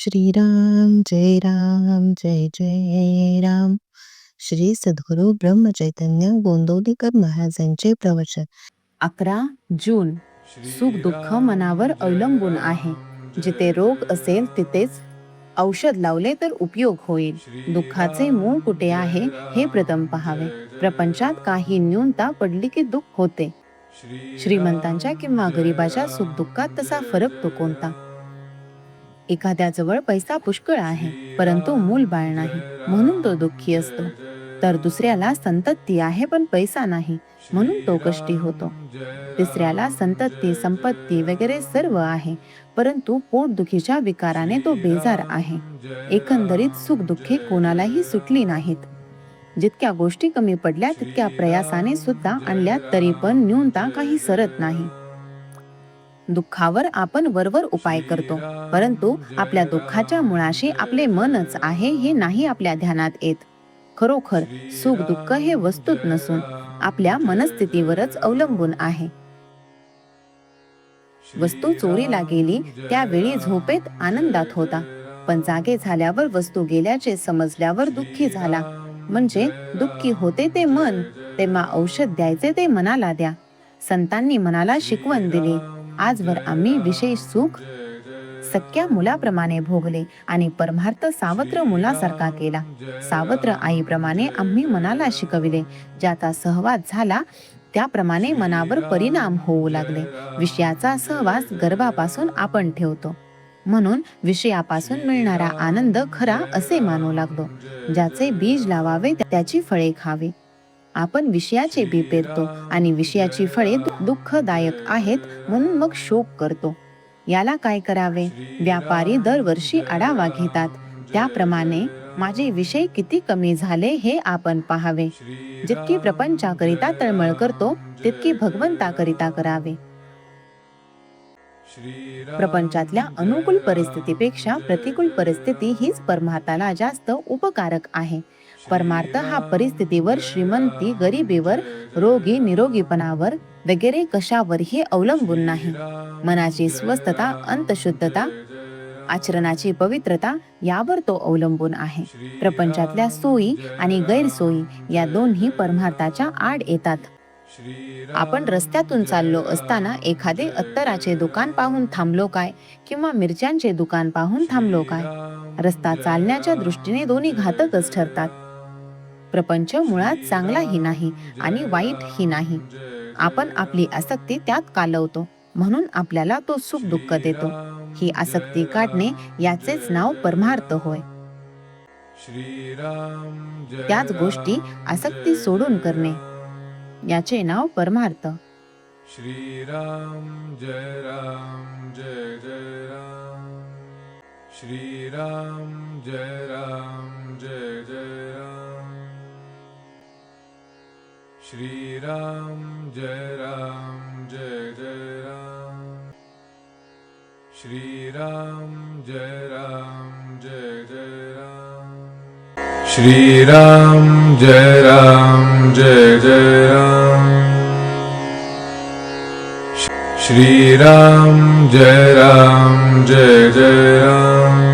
श्रीराम जय राम जय जय राम. श्री सद्गुरु ब्रह्मचैतन्य गोंदवलेकर महाराजांचे प्रवचन. 11 जून. सुख दुःख मनावर अवलंबून आहे. जिथे रोग असेल तिथेच औषध लावले तर उपयोग होईल. दुःखाचे मूळ कुठे आहे हे प्रथम पहावे. प्रपंचात काही न्यूनता पडली की दुःख होते. श्रीमंतांच्या किंवा गरिबाच्या सुख दुःखात तसा फरक तो कोणता? एखाद्याजवळ पैसा पुष्कळ आहे परंतु मूलबाळ नाही म्हणून तो दुःखी असतो, तर दुसऱ्याला संतती आहे पण पैसा नाही म्हणून तो कष्टी होतो. तिसऱ्याला संतती संपत्ती वगैरे सर्व आहे परंतु पोटदुखीच्या विकाराने तो बेजार आहे. एकंदरीत सुख दुःखे कोणालाही सुटली नाहीत. जितक्या गोष्टी कमी पडल्या तितक्या प्रयासाने सुद्धा आणल्या तरी पण न्यूनता काही सरत नाही. दुःखावर आपण वरवर उपाय करतो परंतु आपल्या दुःखाच्या मुळाशी आपले मनच आहे हे नाही आपल्या ध्यानात येत. खरोखर सुख दुःख हे वस्तूत नसून आपल्या मनस्थितीवरच अवलंबून आहे. वस्तू चोरीला गेली त्यावेळी झोपेत आनंदात होता, पण जागे झाल्यावर वस्तू गेल्याचे समजल्यावर दुःखी झाला. म्हणजे दुःखी होते ते मन, तेव्हा औषध द्यायचे ते मनाला द्या. संतांनी मनाला शिकवण दिली. आजवर आम्ही विशेष सुख सख्या मुलाप्रमाणे भोगले आणि परमार्थ सावत्र मुलासारखा केला. सावत्र आईप्रमाणे आम्ही मनाला शिकविले. ज्याचा सहवास झाला त्याप्रमाणे मनावर परिणाम होऊ लागले. विषयाचा सहवास गर्भापासून आपण ठेवतो म्हणून विषयापासून मिळणारा आनंद खरा असे मानू लागलो. ज्याचे बीज लावावे त्याची फळे खावी. आपण विषयाचे बी पेरतो आणि विषयाची फळे दुःखदायक आहेत म्हणून मग शोक करतो. याला काय करावे? व्यापारी दरवर्षी आढावा घेतात त्याप्रमाणे माझे विषय किती कमी झाले हे आपण पाहावे. जितकी प्रपंचाकरिता तळमळ करतो तितकी भगवंताकरिता करावे. प्रपंचातल्या अनुकूल परिस्थितीपेक्षा प्रतिकूल परिस्थिती हीच परमार्थाला जास्त उपकारक आहे. परमार्थ हा परिस्थितीवर, श्रीमंती गरिबीवर, रोगी निरोगीपणावर वगैरे कशावरही अवलंबून नाही. मनाची स्वस्थता, अंतशुद्धता, आचरणाची पवित्रता यावर तो अवलंबून आहे. प्रपंचातल्या सोयी आणि गैरसोयी या दोन्ही परमार्थाच्या आड येतात. आपण रस्त्यातून चाललो असताना एखादे अत्तराचे दुकान पाहून थांबलो काय किंवा मिरच्यांचे दुकान पाहून थांबलो काय? रस्ता चालण्याच्या दृष्टीने दोन्ही घातकच ठरतात. प्रपंच मुळात चांगलाही नाही आणि वाईटही नाही. आपण आपली आसक्ती त्यात कालवतो म्हणून आपल्याला तो सुख दुःख देतो. ही आसक्ती काढणे याचेच नाव परमार्थ होय. त्याच गोष्टी आसक्ती सोडून करणे याचे नाव परमार्थ. श्रीराम जय राम जय जय राम. श्रीराम जय राम जय जय राम. श्रीराम जय राम जय जय राम. श्रीराम जय राम जय जय राम. श्रीराम जय राम जय जय राम. श्रीराम जय राम जय जय राम.